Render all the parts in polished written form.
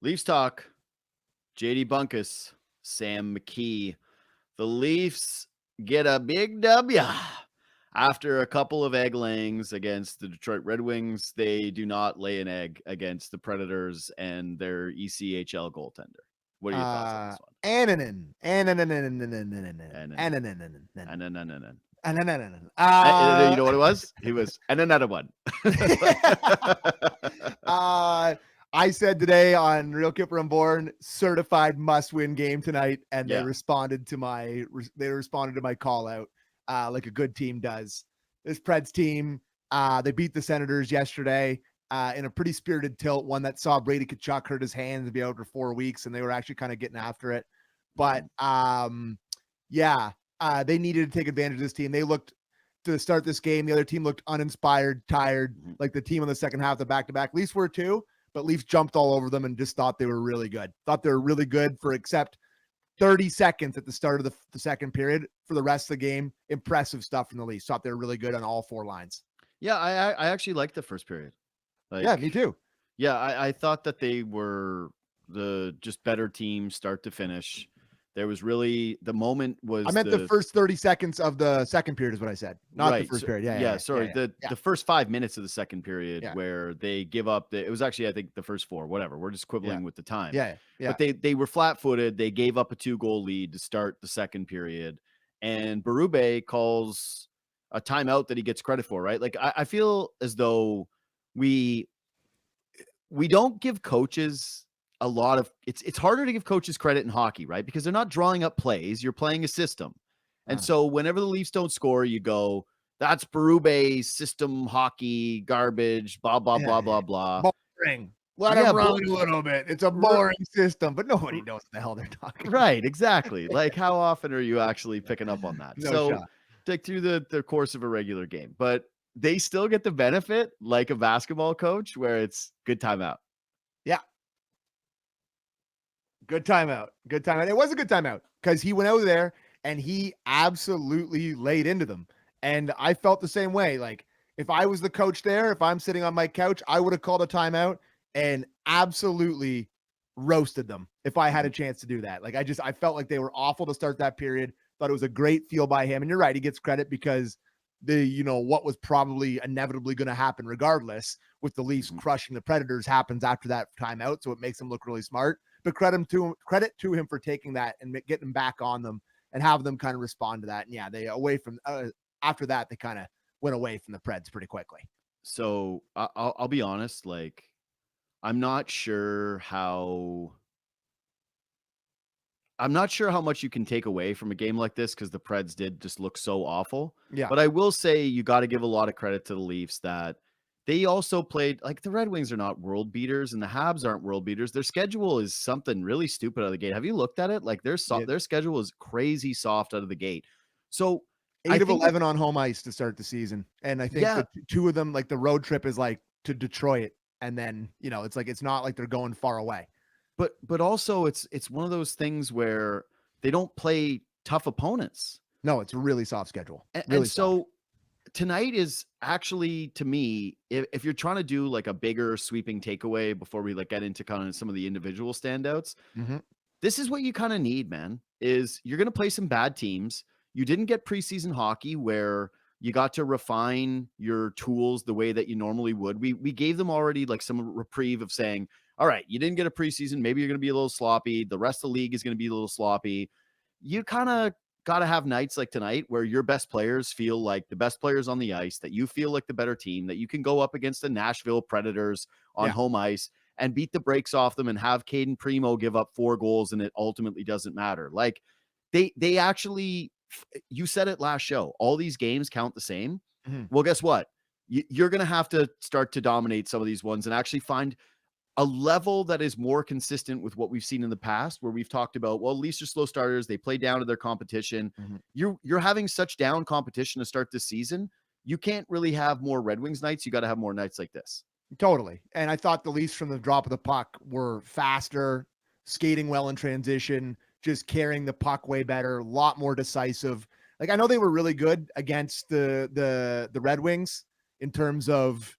Leafs talk. JD Bunkis, Sam McKee. The Leafs get a big W. After a couple of egg layings against the Detroit Red Wings, they do not lay an egg against the Predators and their ECHL goaltender. What are your thoughts on this one? Annanen. You know what it was? He was and another one. I said today on Real Kipper and Born, certified must-win game tonight, and they responded to my call out like a good team does. This Preds team, they beat the Senators yesterday in a pretty spirited tilt, one that saw Brady Tkachuk hurt his hands and be out for 4 weeks, and they were actually kind of getting after it. But they needed to take advantage of this team. They looked to start this game. The other team looked uninspired, tired, like the team in the second half, the back-to-back. Leafs were too, but Leafs jumped all over them and just thought they were really good. Thought they were really good for except 30 seconds at the start of the second period. For the rest of the game, impressive stuff from the Leafs. Thought they were really good on all four lines. Yeah, I actually liked the first period. Yeah, me too. Yeah, I thought that they were the just better team start to finish. There was really the moment was I meant the first 30 seconds of the second period is what I said, not the first period. The first 5 minutes of the second period where they give up. It was actually, I think, the first four. Whatever. We're just quibbling with the time. Yeah. But they were flat-footed. They gave up a 2-goal lead to start the second period, and Berube calls a timeout that he gets credit for. Right? Like I feel as though we don't give coaches a lot of it's harder to give coaches credit in hockey, right? Because they're not drawing up plays. You're playing a system. And so whenever the Leafs don't score, you go, that's Berube's system hockey garbage, blah, blah, blah, blah, blah. Boring. Let them run a little bit. It's a boring system, but nobody knows what the hell they're talking about. Right, exactly. Like, how often are you actually picking up on that? Take through the course of a regular game. But they still get the benefit, like a basketball coach, where it's good timeout. Yeah. Good timeout. Good timeout. It was a good timeout because he went out there and he absolutely laid into them. And I felt the same way. Like, if I was the coach there, if I'm sitting on my couch, I would have called a timeout and absolutely roasted them if I had a chance to do that. Like, I felt like they were awful to start that period. Thought it was a great feel by him. And you're right, he gets credit because what was probably inevitably going to happen regardless with the Leafs crushing the Predators happens after that timeout. So it makes him look really smart. But credit to him for taking that and getting back on them and have them kind of respond to that. And yeah, they after that, they kind of went away from the Preds pretty quickly. So I'll be honest, like, I'm not sure how much you can take away from a game like this because the Preds did just look so awful. Yeah. But I will say you got to give a lot of credit to the Leafs that they also played, like, the Red Wings are not world beaters and the Habs aren't world beaters. Their schedule is something really stupid out of the gate. Have you looked at it? Like, their schedule is crazy soft out of the gate. So 8 of 11 on home ice to start the season. And I think the two of them, like, the road trip is like to Detroit. And then, it's like, it's not like they're going far away. But also it's one of those things where they don't play tough opponents. No, it's a really soft schedule. And so tonight is actually, to me, if you're trying to do like a bigger sweeping takeaway before we get into kind of some of the individual standouts, this is what you kind of need, man, is you're going to play some bad teams. You didn't get preseason hockey where you got to refine your tools the way that you normally would. We gave them already like some reprieve of saying, all right, you didn't get a preseason. Maybe you're going to be a little sloppy. The rest of the league is going to be a little sloppy. You kind of got to have nights like tonight where your best players feel like the best players on the ice, that you feel like the better team, that you can go up against the Nashville Predators on home ice and beat the brakes off them and have Caden Primo give up 4 goals and it ultimately doesn't matter. Like they actually, you said it last show, all these games count the same. Well, guess what? You're going to have to start to dominate some of these ones and actually find a level that is more consistent with what we've seen in the past, where we've talked about, well, Leafs are slow starters. They play down to their competition. You're having such down competition to start this season. You can't really have more Red Wings nights. You got to have more nights like this. Totally. And I thought the Leafs from the drop of the puck were faster, skating well in transition, just carrying the puck way better, a lot more decisive. Like, I know they were really good against the Red Wings in terms of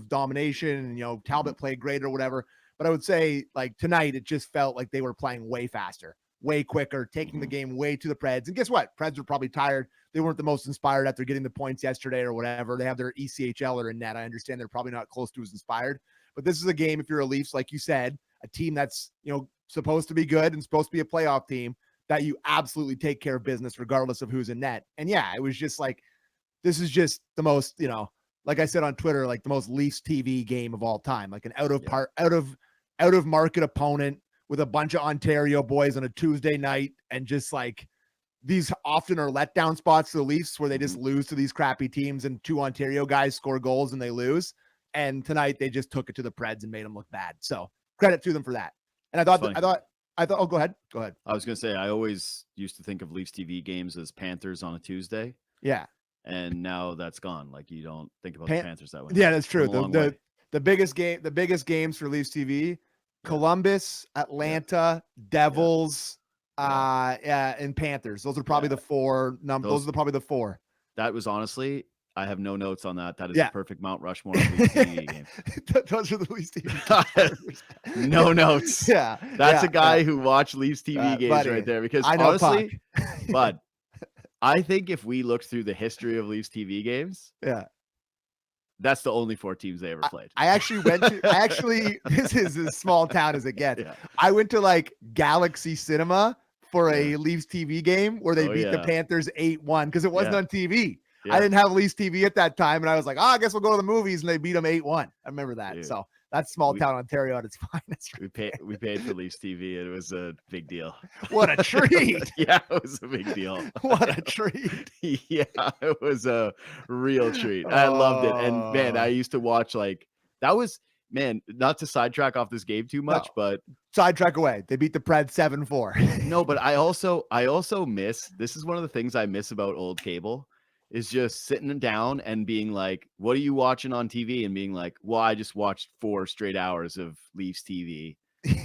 domination, and Talbot played great or whatever, But I would say like tonight, it just felt like they were playing way faster, way quicker, taking the game way to the Preds. And guess what? Preds were probably tired. They weren't the most inspired after getting the points yesterday or whatever. They have their ECHLer in net. I understand they're probably not close to as inspired. But this is a game, if you're a Leafs, like you said, a team that's, supposed to be good and supposed to be a playoff team, that you absolutely take care of business regardless of who's in net. And yeah, it was just like, this is just the most, like I said on Twitter, like the most Leafs TV game of all time, like an out of market opponent with a bunch of Ontario boys on a Tuesday night. And just like, these often are letdown spots to the Leafs where they just lose to these crappy teams and 2 Ontario guys score goals and they lose. And tonight they just took it to the Preds and made them look bad. So credit to them for that. And I thought, oh, go ahead. I was going to say, I always used to think of Leafs TV games as Panthers on a Tuesday. Yeah. And now that's gone. Like, you don't think about the Panthers that way. Yeah, that's true. The biggest games for Leafs TV, Columbus, Atlanta, Devils, and Panthers. Those are probably the 4 numbers. Those are probably the 4. That was honestly, I have no notes on that. That is a perfect Mount Rushmore of Leafs TV game. Those are the Leafs TV. No notes. Yeah. That's a guy who watched Leafs TV games buddy, right there. Because I know honestly, Bud, I think if we looked through the history of Leafs TV games, that's the only 4 teams they ever played. I actually went to, this is as small town as it gets. Yeah. I went to like Galaxy Cinema for a Leafs TV game where they beat the Panthers 8-1 because it wasn't on TV. Yeah. I didn't have Leafs TV at that time, and I was like, I guess we'll go to the movies, and they beat them 8-1. I remember that. Dude, so that's small town Ontario at its finest. We paid for Leafs TV, and it was a big deal. What a treat! Yeah, it was a big deal. What a treat! Yeah, it was a real treat. I loved it, and man, I used to watch that was not to sidetrack off this game too much, but sidetrack away. They beat the Preds 7-4. No, but I also miss. This is one of the things I miss about old cable. Is just sitting down and being like, what are you watching on TV? And being like, well, I just watched 4 straight hours of Leafs TV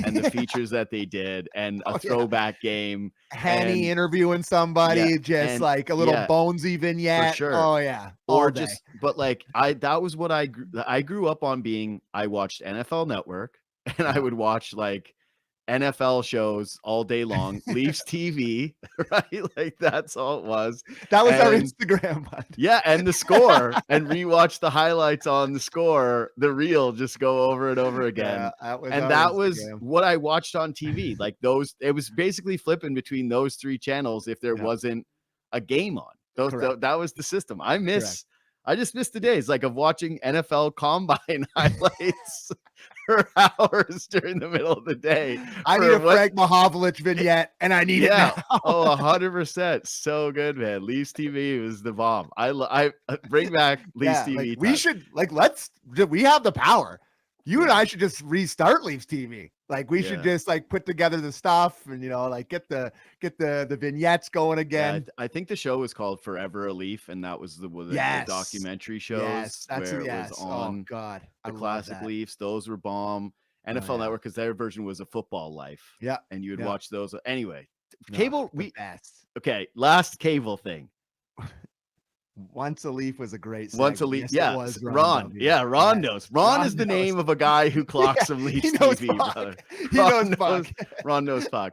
and the features that they did and a throwback game. Henny interviewing somebody, just like a little bonesy vignette. For sure. Oh, yeah. Or just, but like, that was what I grew up on being, I watched NFL Network and I would watch like NFL shows all day long, Leafs TV, right? Like that's all it was. That was our Instagram. Yeah, and the score, and rewatch the highlights on the score, the reel, just go over and over again. Yeah, that was what I watched on TV. Like it was basically flipping between those 3 channels if there wasn't a game on. That was the system. I just missed the days of watching NFL Combine highlights for hours during the middle of the day. I need a Frank Mahovlich vignette, and I need it now. Oh, 100%. So good, man. Leafs TV was the bomb. I bring back Leafs TV. We should we have the power. You and I should just restart Leafs TV. We should just put together the stuff and get the vignettes going again. Yeah, I think the show was called Forever a Leaf, and that was the documentary shows where it was on the classic Leafs. Those were bomb. NFL Network, because their version was a Football Life. Yeah, and you would watch those. Anyway, cable. Last cable thing. Once a Leaf was a great segment. Once a Leaf, yes. Ron. Yeah, Ron knows. Ron is the name of a guy who clocks some Leafs TV, brother. Ron knows puck.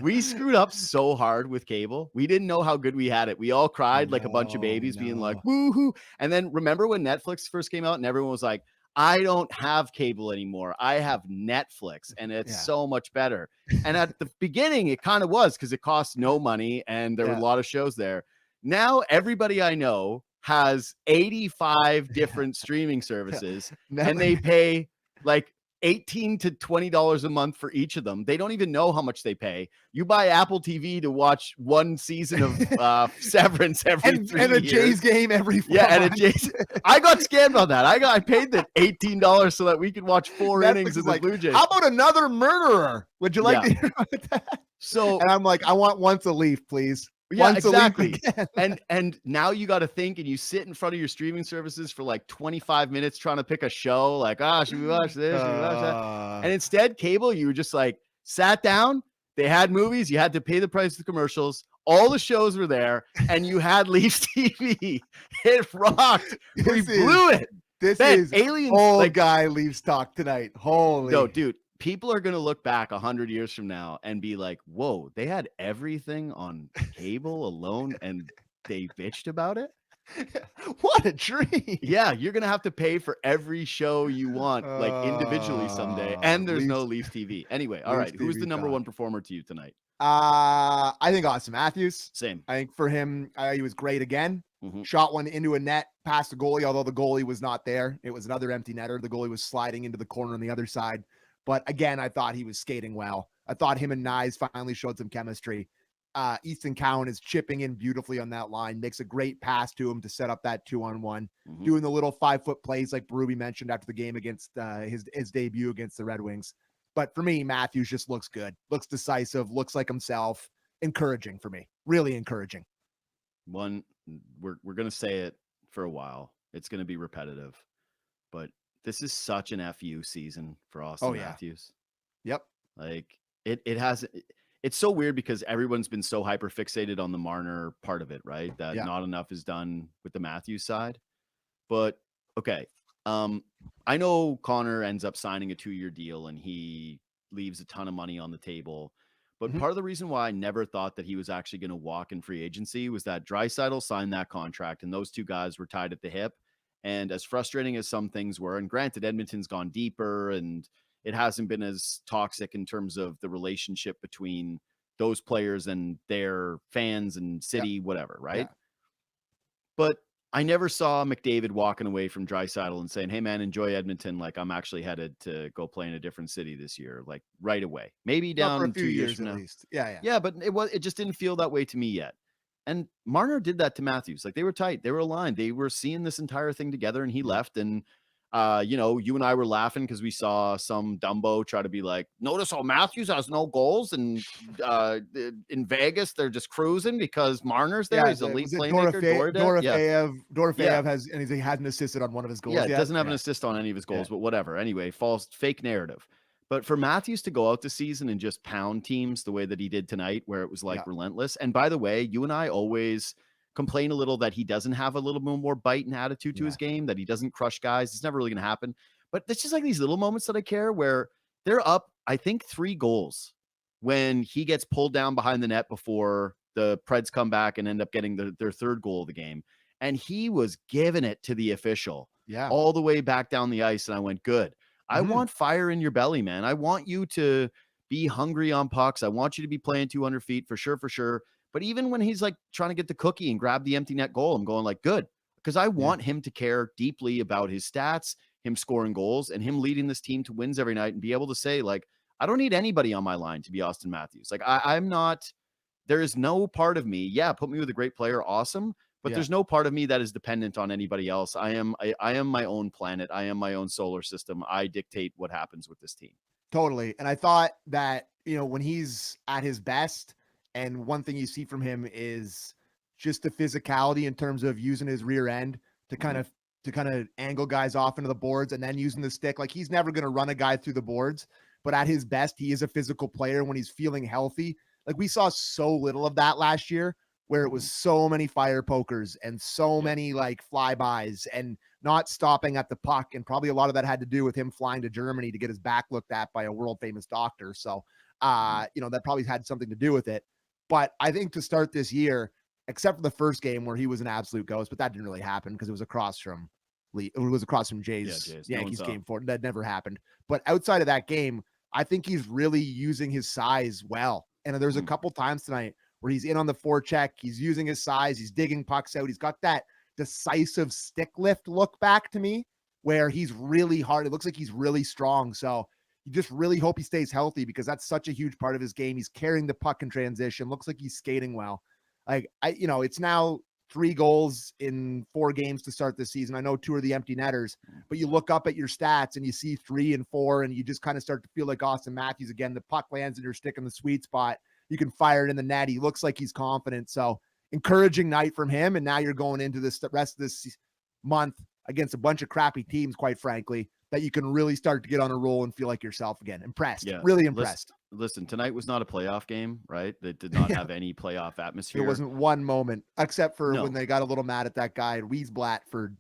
We screwed up so hard with cable. We didn't know how good we had it. We all cried like a bunch of babies being like, woohoo. And then remember when Netflix first came out and everyone was like, I don't have cable anymore. I have Netflix and it's so much better. And at the beginning, it kind of was because it cost no money and there were a lot of shows there. Now everybody I know has 85 different streaming services and they pay like $18 to $20 a month for each of them. They don't even know how much they pay. You buy Apple TV to watch one season of Severance every 3 years. And a Jays game every 4 months. And a Jays. I got scammed on that. I paid the $18 so that we could watch 4 innings of the Blue Jays. How about Another Murderer? Would you like to hear about that? And I'm like, I want Once a Leaf, please. Yeah, exactly. And now you got to think, and you sit in front of your streaming services for like 25 minutes trying to pick a show. Like, should we watch this? Should we watch that? And instead, cable, you were just like sat down. They had movies. You had to pay the price of the commercials. All the shows were there, and you had Leafs TV. It rocked. We blew it. This is Aliens. Guy Leafs talk tonight. Holy no, dude. people are going to look back 100 years from now and be like, whoa, they had everything on cable alone and they bitched about it. What a dream. Yeah, you're going to have to pay for every show you want, like individually someday. And there's no Leafs TV. Anyway, all right. Who's the number one performer to you tonight? I think Austin Matthews. Same. I think for him, he was great again. Mhm. Shot one into a net past the goalie, although the goalie was not there. It was another empty netter. The goalie was sliding into the corner on the other side. But again, I thought he was skating well. I thought him and Nyes finally showed some chemistry. Easton Cowan is chipping in beautifully on that line, makes a great pass to him to set up that 2-on-1, doing the little 5-foot plays like Berube mentioned after the game against his debut against the Red Wings. But for me, Matthews just looks good, looks decisive, looks like himself. Encouraging for me, really encouraging. One, we're going to say it for a while. It's going to be repetitive, but this is such an FU season for Austin Matthews. Yep. Like it's so weird because everyone's been so hyper fixated on the Marner part of it, right? That not enough is done with the Matthews side. But okay. I know Connor ends up signing a 2-year deal and he leaves a ton of money on the table. But part of the reason why I never thought that he was actually going to walk in free agency was that Draisaitl signed that contract and those two guys were tied at the hip. And as frustrating as some things were, and granted, Edmonton's gone deeper and it hasn't been as toxic in terms of the relationship between those players and their fans and city, whatever, right? Yeah. But I never saw McDavid walking away from Draisaitl and saying, hey, man, enjoy Edmonton. Like, I'm actually headed to go play in a different city this year, like right away. Maybe down for a few 2 years from at now. least. Yeah. Yeah, but it just didn't feel that way to me yet. And Marner did that to Matthews. Like, they were tight. They were aligned. They were seeing this entire thing together, and he left. And, you and I were laughing because we saw some Dumbo try to be like, notice how Matthews has no goals. And in Vegas, they're just cruising because Marner's there. He's a elite playmaker. Dorofeyev has, and he hasn't assisted on one of his goals. Yeah, doesn't have an assist on any of his goals, but whatever. Anyway, false fake narrative. But for Matthews to go out this season and just pound teams the way that he did tonight, where it was like relentless. And by the way, you and I always complain a little that he doesn't have a little more bite and attitude to his game, that he doesn't crush guys. It's never really going to happen. But it's just like these little moments that I care where they're up, I think, 3 goals when he gets pulled down behind the net before the Preds come back and end up getting their 3rd goal of the game. And he was giving it to the official all the way back down the ice. And I went, good. I want fire in your belly, man. I want you to be hungry on pucks. I want you to be playing 200 feet for sure. But even when he's like trying to get the cookie and grab the empty net goal, I'm going like, good. Because I want him to care deeply about his stats, him scoring goals, and him leading this team to wins every night and be able to say, like, I don't need anybody on my line to be Austin Matthews. Like, I'm not, there is no part of me. Yeah, put me with a great player. Awesome. But there's no part of me that is dependent on anybody else. I am my own planet. I am my own solar system. I dictate what happens with this team. Totally. And I thought that, when he's at his best, and one thing you see from him is just the physicality in terms of using his rear end to kind of angle guys off into the boards and then using the stick. Like, he's never going to run a guy through the boards, but at his best, he is a physical player when he's feeling healthy. Like, we saw so little of that last year, where it was so many fire pokers and so many like flybys and not stopping at the puck. And probably a lot of that had to do with him flying to Germany to get his back looked at by a world famous doctor. So, that probably had something to do with it. But I think to start this year, except for the first game where he was an absolute ghost, but that didn't really happen because it was across from Jay's Yankees game 4. That never happened. But outside of that game, I think he's really using his size well. And there's a couple times tonight where he's in on the forecheck, he's using his size, he's digging pucks out, he's got that decisive stick lift look back to me where he's really hard. It looks like he's really strong. So you just really hope he stays healthy because that's such a huge part of his game. He's carrying the puck in transition, looks like he's skating well. Like, it's now 3 goals in 4 games to start this season. I know 2 are the empty netters, but you look up at your stats and you see 3 and 4, and you just kind of start to feel like Austin Matthews again. The puck lands in your stick in the sweet spot. You can fire it in the net. He looks like he's confident. So encouraging night from him. And now you're going into the rest of this month against a bunch of crappy teams, quite frankly, that you can really start to get on a roll and feel like yourself again. Impressed. Yeah. Really impressed. Listen, tonight was not a playoff game, right? It did not have any playoff atmosphere. There wasn't one moment, except for when they got a little mad at that guy, Wiesblatt, for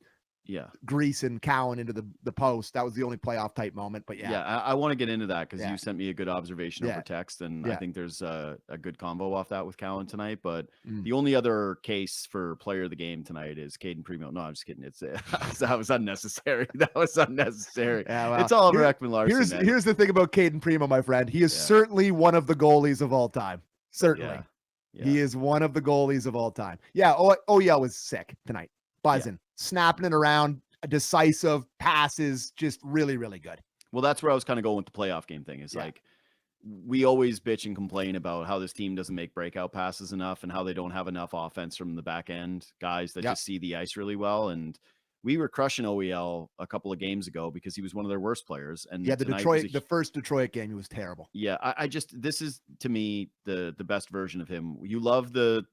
greasing Cowan into the post. That was the only playoff type moment. But I want to get into that because you sent me a good observation over text, and I think there's a good combo off that with Cowan tonight. But the only other case for player of the game tonight is Caden Primo. No, I'm just kidding. It's that was unnecessary. That was unnecessary. Yeah, well, it's Oliver Ekman-Larsson. Here's the thing about Caden Primo, my friend. He is certainly one of the goalies of all time. Certainly. Yeah. He is one of the goalies of all time. Yeah, OEL was sick tonight. Buzzing, snapping it around, decisive passes, just really, really good. Well, that's where I was kind of going with the playoff game thing. Is like, we always bitch and complain about how this team doesn't make breakout passes enough and how they don't have enough offense from the back end guys that just see the ice really well. And we were crushing OEL a couple of games ago because he was one of their worst players. And the first Detroit game, he was terrible. Yeah, this is to me the best version of him. You love the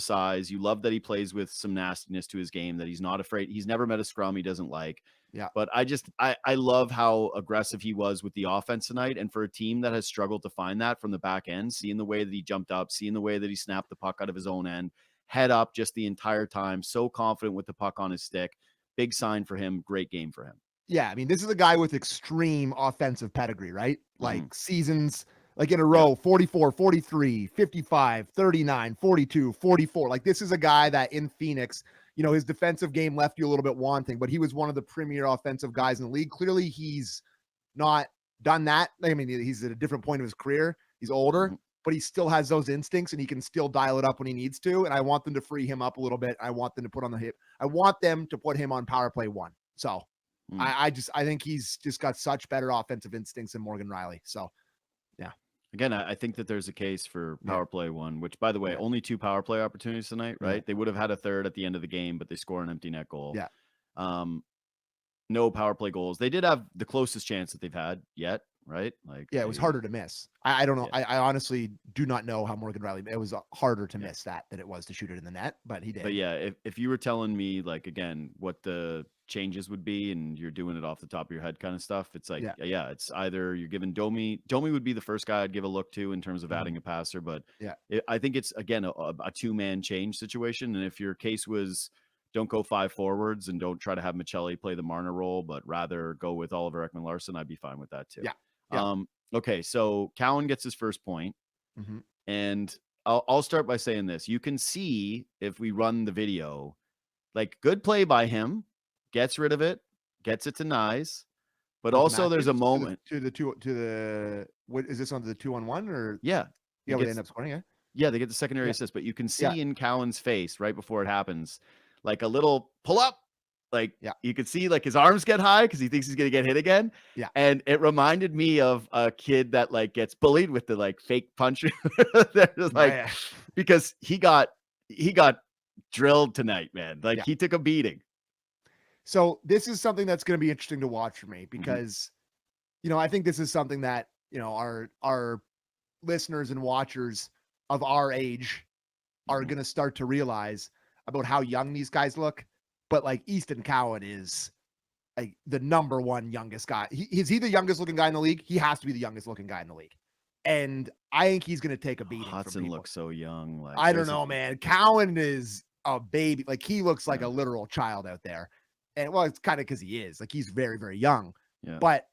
size, you love that he plays with some nastiness to his game, that he's not afraid. He's never met a scrum he doesn't like. Yeah. But I love how aggressive he was with the offense tonight. And for a team that has struggled to find that from the back end, seeing the way that he jumped up, seeing the way that he snapped the puck out of his own end, head up just the entire time, so confident with the puck on his stick. Big sign for him. Great game for him. Yeah, I mean, this is a guy with extreme offensive pedigree, right? Like seasons, like in a row, 44, 43, 55, 39, 42, 44. Like, this is a guy that in Phoenix, his defensive game left you a little bit wanting, but he was one of the premier offensive guys in the league. Clearly, he's not done that. I mean, he's at a different point of his career. He's older, but he still has those instincts and he can still dial it up when he needs to. And I want them to free him up a little bit. I want them to put on the hip. I want them to put him on power play 1. So I think he's just got such better offensive instincts than Morgan Riley. So, yeah. Again, I think that there's a case for power play 1, which, by the way, only 2 power play opportunities tonight, right? Yeah. They would have had a third at the end of the game, but they score an empty net goal. Yeah. No power play goals. They did have the closest chance that they've had yet, right? Like, it was harder to miss. I don't know. Yeah. I honestly do not know how Morgan Riley. It was harder to miss than it was to shoot it in the net, but he did. But if you were telling me, like, again, what the changes would be, and you're doing it off the top of your head kind of stuff, it's like, it's either you're giving Domi would be the first guy I'd give a look to in terms of adding a passer, but I think it's again a 2-man change situation, and if your case was, don't go 5 forwards and don't try to have Michelli play the Marner role, but rather go with Oliver Ekman-Larsson, I'd be fine with that too. Yeah. Okay, so Cowan gets his first point, and I'll start by saying this. You can see, if we run the video, like, good play by him, gets rid of it, gets it to Nyes, but also there's a moment to the what is this, on the 2-on-1 or they end up scoring they get the secondary assist, but you can see in Cowan's face right before it happens, like a little pull up. Like, you could see, like, his arms get high because he thinks he's going to get hit again. Yeah. And it reminded me of a kid that, like, gets bullied with the, like, fake punch. Like, because he got drilled tonight, man. Like, he took a beating. So this is something that's going to be interesting to watch for me because, I think this is something that, our listeners and watchers of our age are going to start to realize about how young these guys look. But, like, Easton Cowan is, like, the number 1 youngest guy. Is he the youngest looking guy in the league? He has to be the youngest looking guy in the league. And I think he's going to take a beating. Hudson looks so young. Like, I don't know, man. Cowan is a baby. Like, he looks like a literal child out there. And, well, it's kind of because he is. Like, he's very, very young. Yeah. But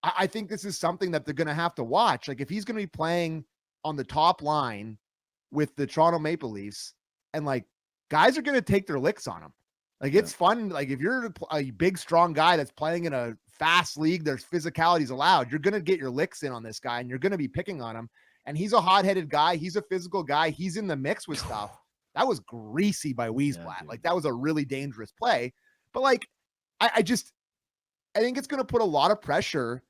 I think this is something that they're going to have to watch. Like, if he's going to be playing on the top line with the Toronto Maple Leafs, and, like, guys are going to take their licks on him. Like, it's fun. Like, if you're a big, strong guy that's playing in a fast league, there's physicalities allowed. You're going to get your licks in on this guy, and you're going to be picking on him. And he's a hot-headed guy. He's a physical guy. He's in the mix with stuff. That was greasy by Wiesblatt. Like, that was a really dangerous play. But, like, I think it's going to put a lot of pressure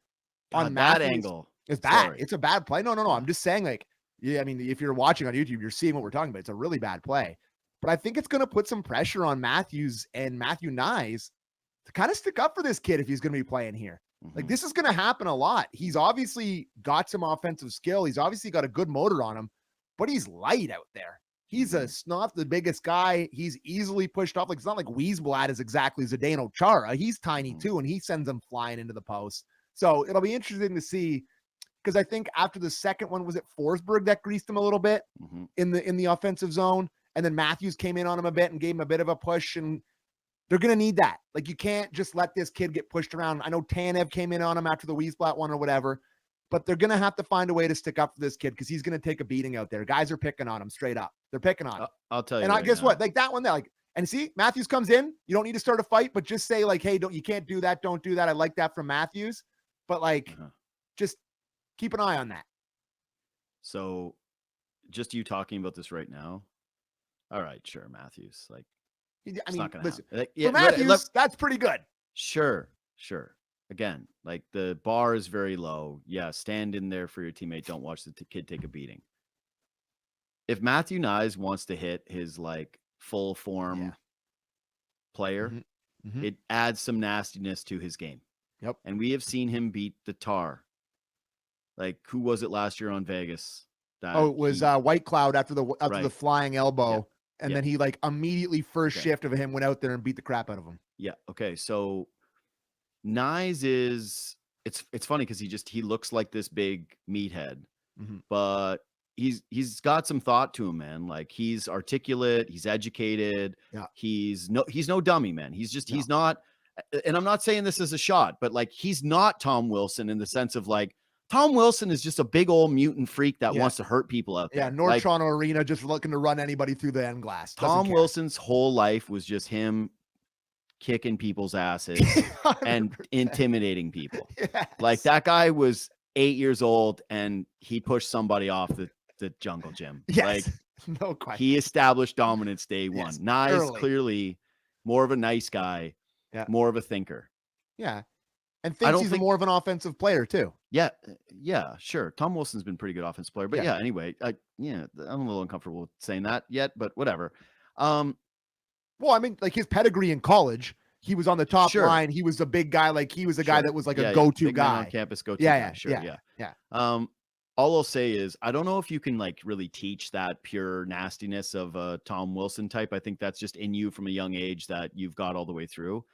on that angle. It's bad. Sorry. It's a bad play. No. I'm just saying, like, I mean, if you're watching on YouTube, you're seeing what we're talking about. It's a really bad play. But I think it's going to put some pressure on Matthews and Matthew Nyes to kind of stick up for this kid if he's going to be playing here. Like, this is going to happen a lot. He's obviously got some offensive skill. He's obviously got a good motor on him, but he's light out there. He's not the biggest guy. He's easily pushed off. Like, it's not like Wiesblatt is exactly Zdeno Chara. He's tiny too, and he sends them flying into the post. So it'll be interesting to see, because I think after the second one, was it Forsberg that greased him a little bit in the offensive zone? And then Matthews came in on him a bit and gave him a bit of a push. And They're going to need that. Like, you can't just let this kid get pushed around. I know Tanev came in on him after the Wiesblatt one or whatever, but they're going to have to find a way to stick up for this kid because he's going to take a beating out there. Guys are picking on him straight up. They're picking on him. I'll tell you. And right guess now. what? Like that one there, like, and see, Matthews comes in. You don't need to start a fight, but just say like, hey, you can't do that. Don't do that. I like that from Matthews, but like, just keep an eye on that. So just you talking about this right now. All right, sure. Matthews, like, I mean, listen, like, for Matthews, that's pretty good. Sure. Again, like the bar is very low. Yeah, stand in there for your teammate. Don't watch the kid take a beating. If Matthew Nyes wants to hit his like full form player, it adds some nastiness to his game. Yep. And we have seen him beat the tar. Like, who was it last year on Vegas? It was White Cloud after the flying elbow. And then he like immediately shift of him went out there and beat the crap out of him. Yeah. Okay. So Nyes is it's funny because he looks like this big meathead, but he's got some thought to him, man. Like, he's articulate, he's educated, he's no dummy, man. He's not, and I'm not saying this as a shot, but like, he's not Tom Wilson in the sense of like, Tom Wilson is just a big old mutant freak that wants to hurt people out there. Yeah, North Toronto Arena, just looking to run anybody through the end glass. Tom Wilson's whole life was just him kicking people's asses and intimidating people. Yes. Like, that guy was 8 years old and he pushed somebody off the jungle gym. Yes. Like, no question. He established dominance day one. Nyes clearly more of a nice guy, more of a thinker. Yeah. And thinks he's more of an offensive player too. Yeah, sure. Tom Wilson's been a pretty good offensive player, but anyway, I'm a little uncomfortable with saying that yet, but whatever. Well, I mean, like, his pedigree in college, he was on the top line. He was a big guy. Like, he was a guy that was like a go-to guy on campus. Go-to guy. Yeah. All I'll say is, I don't know if you can like really teach that pure nastiness of a Tom Wilson type. I think that's just in you from a young age that you've got all the way through.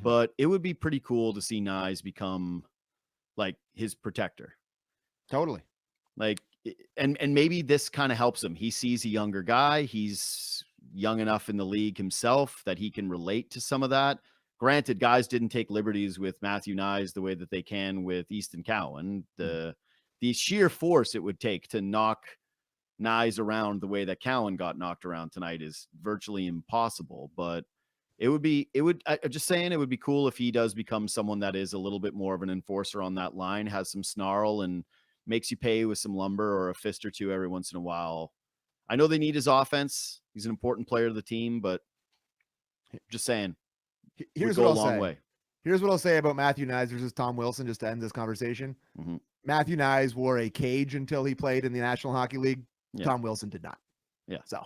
But it would be pretty cool to see Nyes become like his protector. Totally. Like, and maybe this kind of helps him. He sees a younger guy. He's young enough in the league himself that he can relate to some of that. Granted, guys didn't take liberties with Matthew Nyes the way that they can with Easton Cowan. The sheer force it would take to knock Nyes around the way that Cowan got knocked around tonight is virtually impossible. But I'm just saying, it would be cool if he does become someone that is a little bit more of an enforcer on that line, has some snarl and makes you pay with some lumber or a fist or two every once in a while. I know they need his offense. He's an important player to the team, but just saying, here's what I'll say. Here's what I'll say about Matthew Nyes versus Tom Wilson, just to end this conversation. Matthew Nyes wore a cage until he played in the National Hockey League. Tom Wilson did not. Yeah. So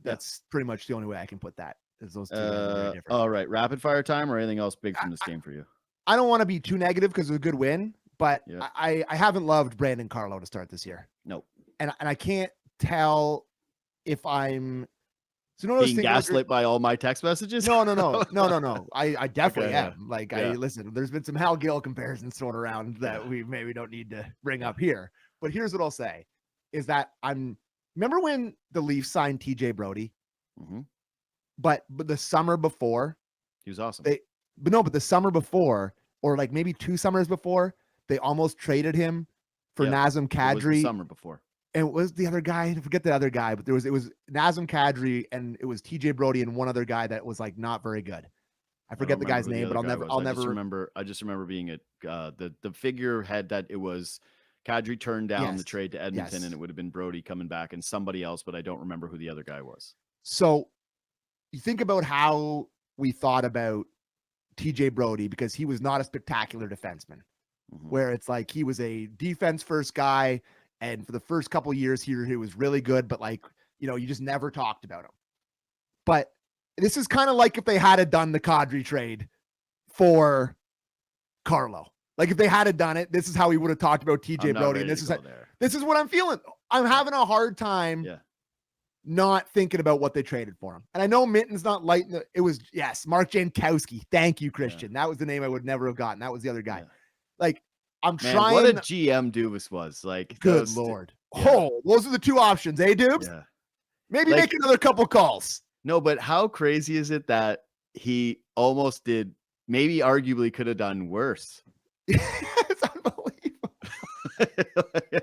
that's pretty much the only way I can put that. Those two are very different. All right, rapid fire time or anything else big from this game for you? I don't want to be too negative because it was a good win, but I haven't loved Brandon Carlo to start this year. Nope. And I can't tell if I'm being gaslit by all my text messages. No. I definitely am. Like, listen, there's been some Hal Gill comparisons thrown around that we maybe don't need to bring up here. But here's what I'll say is that remember when the Leafs signed TJ Brody? But the summer before, he was awesome. But the summer before, or like maybe 2 summers before, they almost traded him for Nazem Kadri. It was the summer before. And it was the other guy. I forget the other guy, but it was Nazem Kadri and it was TJ Brody and one other guy that was like not very good. I forget the guy's name, but I'll never remember. I just remember being the figurehead that it was. Kadri turned down the trade to Edmonton, and it would have been Brody coming back and somebody else, but I don't remember who the other guy was. So you think about how we thought about TJ Brody because he was not a spectacular defenseman, where it's like he was a defense first guy. And for the first couple of years here, he was really good, but like, you just never talked about him. But this is kind of like if they had done the Kadri trade for Carlo. Like if they had done it, this is how we would have talked about TJ Brody. And this is what I'm feeling. I'm having a hard time not thinking about what they traded for him. And I know Minton's not lighting it was Mark Jankowski. Thank you, Christian. That was the name I would never have gotten. That was the other guy. Like I'm trying. What a GM Dubas was like. Good Lord. Those are the two options, Dubes? Yeah. Maybe make another couple calls. No, but how crazy is it that he almost did, maybe arguably could have done worse. It's unbelievable.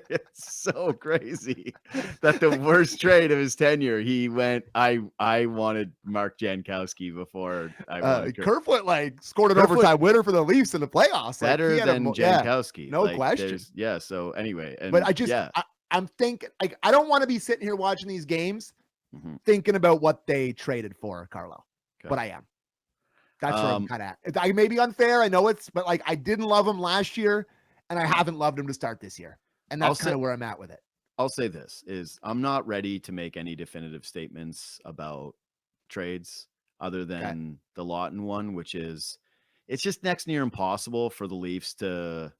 It's so crazy that the worst trade of his tenure, he went, I wanted Mark Jankowski before I wanted Kerfoot like scored an Kerfoot, overtime winner for the Leafs in the playoffs. Like better he had than Jankowski. no Like question. so anyway, But and I'm thinking like I don't want to be sitting here watching these games thinking about what they traded for Carlo, but I am. That's where I'm kind of. I may be unfair. I know but like I didn't love him last year, and I haven't loved him to start this year, and that's kind of where I'm at with it. I'll say this is I'm not ready to make any definitive statements about trades other than the Lawton one, which is it's just next near impossible for the Leafs to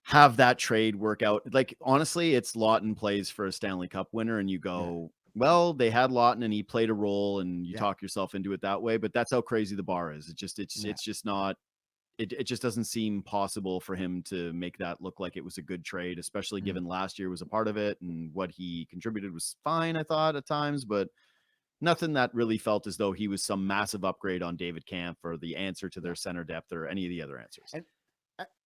have that trade work out. Like, honestly, it's Lawton plays for a Stanley Cup winner and you go, well, they had Lawton and he played a role and you talk yourself into it that way, but that's how crazy the bar is. It's just not, it just doesn't seem possible for him to make that look like it was a good trade, especially given last year was a part of it and what he contributed was fine, I thought at times, but nothing that really felt as though he was some massive upgrade on David Kampf or the answer to their center depth or any of the other answers.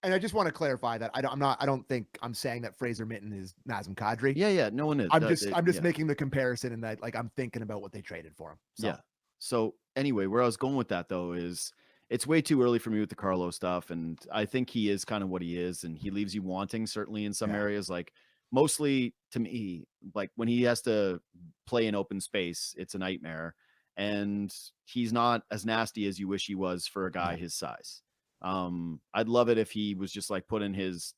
And I just want to clarify that I don't think I'm saying that Fraser Minten is Nazem Kadri. Yeah, no one is. I'm just making the comparison in that like I'm thinking about what they traded for him. So. Yeah. So anyway, where I was going with that though is it's way too early for me with the Carlo stuff, and I think he is kind of what he is, and he leaves you wanting certainly in some areas. Like mostly to me, like when he has to play in open space, it's a nightmare, and he's not as nasty as you wish he was for a guy his size. I'd love it if he was just like put in his,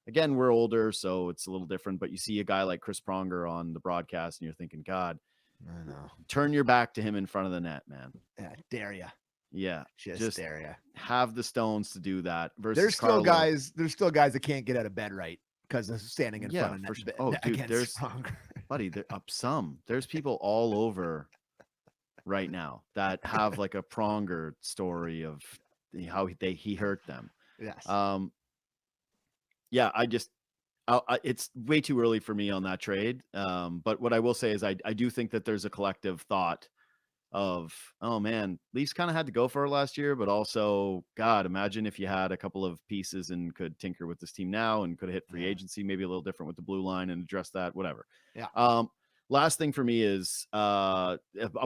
again, we're older, so it's a little different, but you see a guy like Chris Pronger on the broadcast and you're thinking, God, I know. Turn your back to him in front of the net, man. Yeah, dare ya. Yeah. Just dare ya. Have the stones to do that versus there's still guys that can't get out of bed right because of standing in front of net. Sure. Oh, dude, there's buddy, there's people all over right now that have like a Pronger story of how he hurt them. Yes. Yeah, it's way too early for me on that trade. But what I will say is I do think that there's a collective thought of, oh man, Leafs kind of had to go for it last year, but also, God, imagine if you had a couple of pieces and could tinker with this team now and could have hit free agency, maybe a little different with the blue line and address that, whatever. Yeah. Last thing for me is a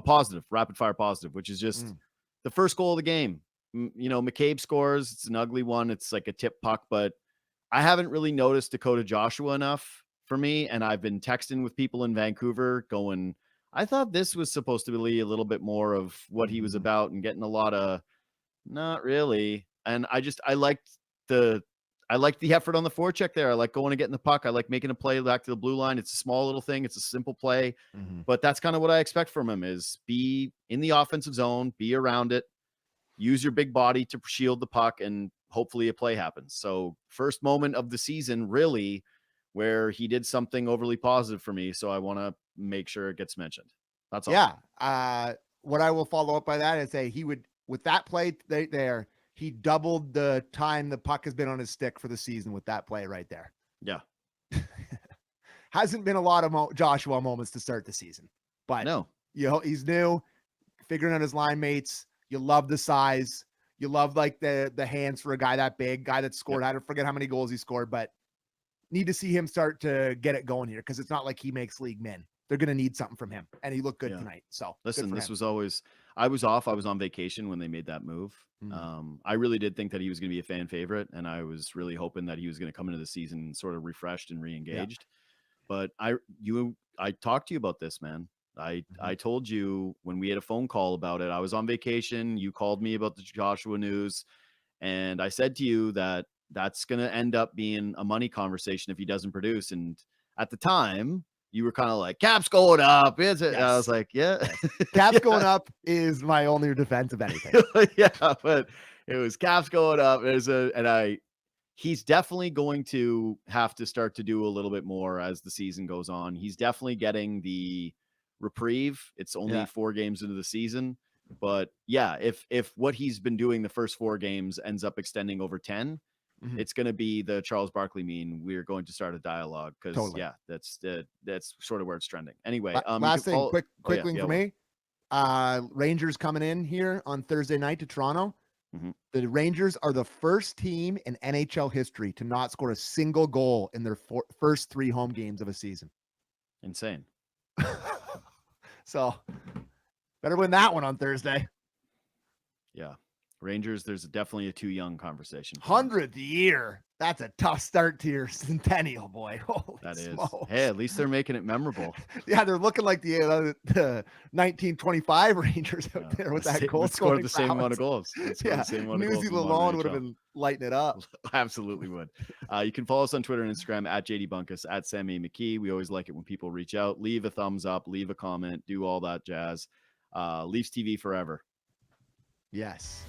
positive, rapid fire positive, which is just the first goal of the game. You know, McCabe scores. It's an ugly one. It's like a tip puck, but I haven't really noticed Dakota Joshua enough for me. And I've been texting with people in Vancouver going, I thought this was supposed to be a little bit more of what he was about and getting a lot of not really. And I liked the effort on the forecheck there. I like going and getting the puck. I like making a play back to the blue line. It's a small little thing. It's a simple play, but that's kind of what I expect from him is be in the offensive zone, be around it, use your big body to shield the puck, and hopefully a play happens. So first moment of the season, really, where he did something overly positive for me. So I want to make sure it gets mentioned. That's all. Yeah. What I will follow up by that is say he would, with that play there, he doubled the time the puck has been on his stick for the season with that play right there. Yeah. Hasn't been a lot of Joshua moments to start the season, but no, he's new, figuring out his line mates. You love the size. You love like the hands for a guy that big, guy that scored. I don't forget how many goals he scored, but need to see him start to get it going here because it's not like he makes league min. They're going to need something from him, and he looked good tonight. So listen, this was always, I was on vacation when they made that move. I really did think that he was going to be a fan favorite, and I was really hoping that he was going to come into the season sort of refreshed and re-engaged. But I talked to you about this, man. I told you when we had a phone call about it, I was on vacation. You called me about the Joshua news. And I said to you that that's going to end up being a money conversation if he doesn't produce. And at the time you were kind of like, Cap's going up. Is it? Yes. I was like, yeah, Cap's going up is my only defense of anything. Yeah. But it was Cap's going up. He's definitely going to have to start to do a little bit more as the season goes on. He's definitely getting the reprieve. It's only 4 games into the season, but yeah, if what he's been doing the first 4 games ends up extending over 10, it's going to be the Charles Barkley mean. We're going to start a dialogue because that's sort of where it's trending. Anyway, last thing, quick thing for me. Rangers coming in here on Thursday night to Toronto. The Rangers are the first team in NHL history to not score a single goal in their first 3 home games of a season. Insane. So better win that one on Thursday. Yeah. Rangers, there's definitely a too young conversation. 100th year. That's a tough start to your centennial, boy. Holy that smokes. Is. Hey, at least they're making it memorable. Yeah, they're looking like the 1925 Rangers out there with that goal scored the same amount of goals. Yeah, Newsy Lalonde would have been lighting it up. Absolutely would. You can follow us on Twitter and Instagram at JD Bunkis, at Sammy McKee. We always like it when people reach out. Leave a thumbs up, leave a comment, do all that jazz. Leafs TV forever. Yes.